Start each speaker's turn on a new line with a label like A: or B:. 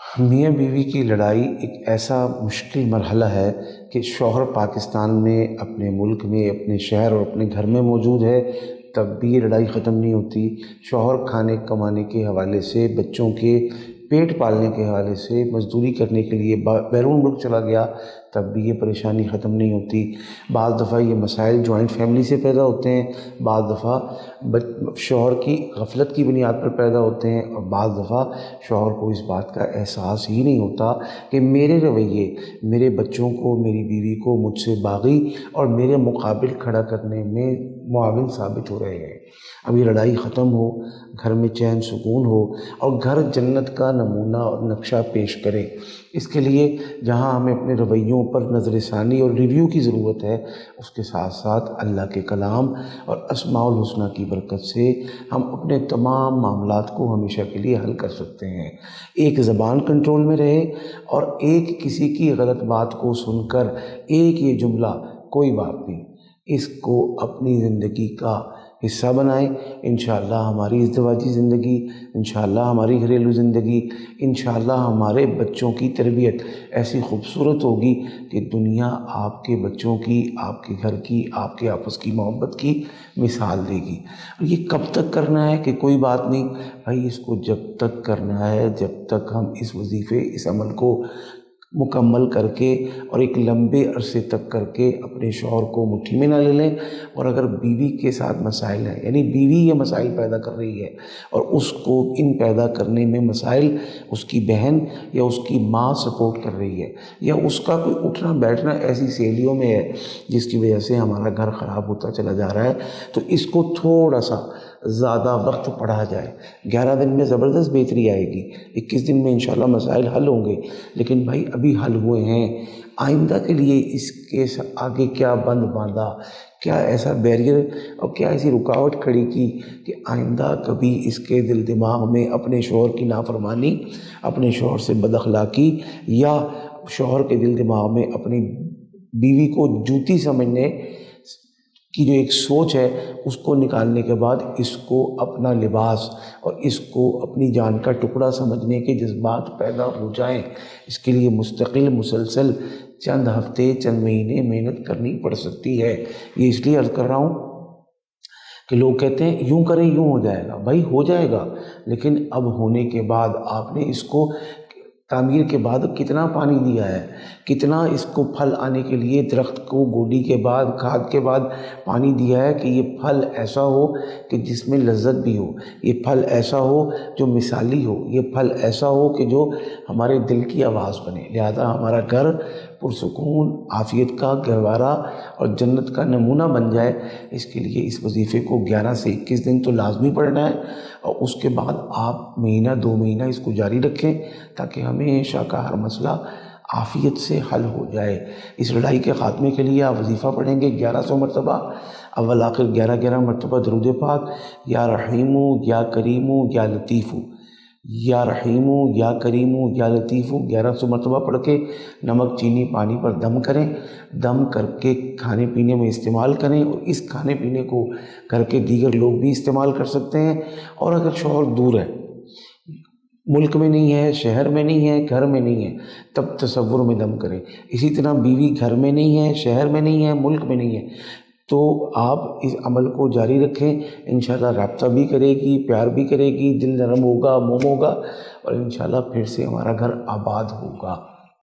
A: میاں بیوی کی لڑائی ایک ایسا مشکل مرحلہ ہے کہ شوہر پاکستان میں اپنے ملک میں اپنے شہر اور اپنے گھر میں موجود ہے، تب بھی یہ لڑائی ختم نہیں ہوتی۔ شوہر کھانے کمانے کے حوالے سے، بچوں کے پیٹ پالنے کے حوالے سے مزدوری کرنے کے لیے بیرون ملک چلا گیا، تب بھی یہ پریشانی ختم نہیں ہوتی۔ بعض دفعہ یہ مسائل جوائنٹ فیملی سے پیدا ہوتے ہیں، بعض دفعہ شوہر کی غفلت کی بنیاد پر پیدا ہوتے ہیں، اور بعض دفعہ شوہر کو اس بات کا احساس ہی نہیں ہوتا کہ میرے رویے میرے بچوں کو، میری بیوی کو مجھ سے باغی اور میرے مقابل کھڑا کرنے میں معاون ثابت ہو رہے ہیں۔ اب یہ لڑائی ختم ہو، گھر میں چین سکون ہو اور گھر جنت کا نمونہ اور نقشہ پیش کرے۔ اس کے لیے جہاں ہمیں اپنے رویوں پر نظر ثانی اور ریویو کی ضرورت ہے، اس کے ساتھ ساتھ اللہ کے کلام اور اسماء الحسنہ کی برکت سے ہم اپنے تمام معاملات کو ہمیشہ کے لیے حل کر سکتے ہیں۔ ایک زبان کنٹرول میں رہے اور ایک کسی کی غلط بات کو سن کر ایک یہ جملہ کوئی بات نہیں، اس کو اپنی زندگی کا حصہ بنائیں۔ انشاءاللہ ہماری ازدواجی زندگی، انشاءاللہ ہماری گھریلو زندگی، انشاءاللہ ہمارے بچوں کی تربیت ایسی خوبصورت ہوگی کہ دنیا آپ کے بچوں کی، آپ کے گھر کی، آپ کے آپس کی محبت کی مثال دے گی۔ اور یہ کب تک کرنا ہے کہ کوئی بات نہیں بھائی، اس کو جب تک کرنا ہے جب تک ہم اس وظیفے، اس عمل کو مکمل کر کے اور ایک لمبے عرصے تک کر کے اپنے شوہر کو مٹھی میں نہ لے لیں۔ اور اگر بیوی کے ساتھ مسائل ہیں، یعنی بیوی یہ مسائل پیدا کر رہی ہے اور اس کو ان پیدا کرنے میں مسائل اس کی بہن یا اس کی ماں سپورٹ کر رہی ہے، یا اس کا کوئی اٹھنا بیٹھنا ایسی سہیلیوں میں ہے جس کی وجہ سے ہمارا گھر خراب ہوتا چلا جا رہا ہے، تو اس کو تھوڑا سا زیادہ وقت پڑھا جائے۔ 11 دن میں زبردست بہتری آئے گی، 21 دن میں انشاءاللہ مسائل حل ہوں گے، لیکن بھائی ابھی حل ہوئے ہیں، آئندہ کے لیے اس کے آگے کیا بند باندھا، کیا ایسا بیریئر اور کیا ایسی رکاوٹ کھڑی کی کہ آئندہ کبھی اس کے دل دماغ میں اپنے شوہر کی نافرمانی، اپنے شوہر سے بد اخلاقی، یا شوہر کے دل دماغ میں اپنی بیوی کو جوتی سمجھنے کی جو ایک سوچ ہے، اس کو نکالنے کے بعد اس کو اپنا لباس اور اس کو اپنی جان کا ٹکڑا سمجھنے کے جذبات پیدا ہو جائیں۔ اس کے لیے مستقل مسلسل چند ہفتے، چند مہینے محنت کرنی پڑ سکتی ہے۔ یہ اس لیے عرض کر رہا ہوں کہ لوگ کہتے ہیں یوں کریں یوں ہو جائے گا، بھائی ہو جائے گا، لیکن اب ہونے کے بعد آپ نے اس کو تعمیر کے بعد کتنا پانی دیا ہے، کتنا اس کو پھل آنے کے لیے درخت کو گوڈی کے بعد، کھاد کے بعد پانی دیا ہے کہ یہ پھل ایسا ہو کہ جس میں لذت بھی ہو، یہ پھل ایسا ہو جو مثالی ہو، یہ پھل ایسا ہو کہ جو ہمارے دل کی آواز بنے۔ لہذا ہمارا گھر پرسکون، عافیت کا گہوارہ اور جنت کا نمونہ بن جائے، اس کے لیے اس وظیفے کو 11 سے 21 دن تو لازمی پڑھنا ہے، اور اس کے بعد آپ مہینہ 2 مہینہ اس کو جاری رکھیں تاکہ ہمیشہ کا ہر مسئلہ عافیت سے حل ہو جائے۔ اس لڑائی کے خاتمے کے لیے آپ وظیفہ پڑھیں گے 1100 مرتبہ، اول آخر 11 مرتبہ درود پاک، یا رحیمو یا کریمو یا لطیفو، یا رحیمو یا کریمو یا لطیفو 1100 مرتبہ پڑھ کے نمک چینی پانی پر دم کریں، دم کر کے کھانے پینے میں استعمال کریں، اور اس کھانے پینے کو گھر کے دیگر لوگ بھی استعمال کر سکتے ہیں۔ اور اگر شوہر دور ہے، ملک میں نہیں ہے، شہر میں نہیں ہے، گھر میں نہیں ہے، تب تصور میں دم کریں۔ اسی طرح بیوی گھر میں نہیں ہے، شہر میں نہیں ہے، ملک میں نہیں ہے، تو آپ اس عمل کو جاری رکھیں، انشاءاللہ رابطہ بھی کرے گی، پیار بھی کرے گی، دل نرم ہوگا، موم ہوگا، اور انشاءاللہ پھر سے ہمارا گھر آباد ہوگا۔